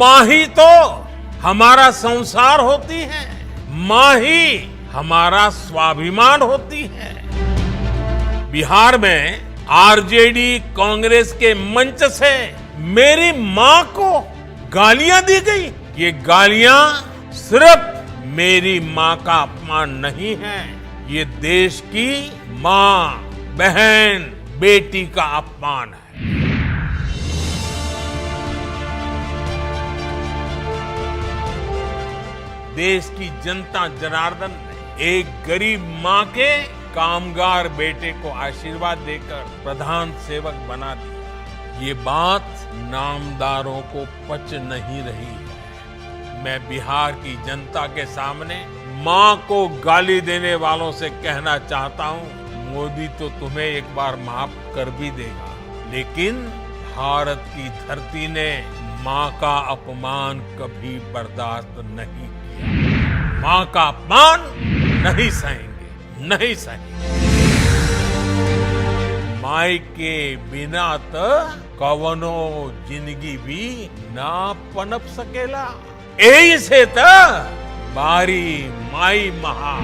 माँ ही तो हमारा संसार होती है, माँ ही हमारा स्वाभिमान होती है। बिहार में आरजेडी कांग्रेस के मंच से मेरी माँ को गालियां दी गई। ये गालियां सिर्फ मेरी माँ का अपमान नहीं है, ये देश की माँ, बहन, बेटी का अपमान है। देश की जनता जनार्दन ने एक गरीब माँ के कामगार बेटे को आशीर्वाद देकर प्रधान सेवक बना दिया। ये बात नामदारों को पच नहीं रही है। मैं बिहार की जनता के सामने माँ को गाली देने वालों से कहना चाहता हूँ, मोदी तो तुम्हें एक बार माफ कर भी देगा, लेकिन भारत की धरती ने माँ का अपमान कभी बर्दाश्त नहीं किया। माँ का अपमान नहीं सहेंगे, नहीं सहेंगे। माई के बिना तो कवनो जिंदगी भी ना पनप सकेला। यही से तो बारी माई महा।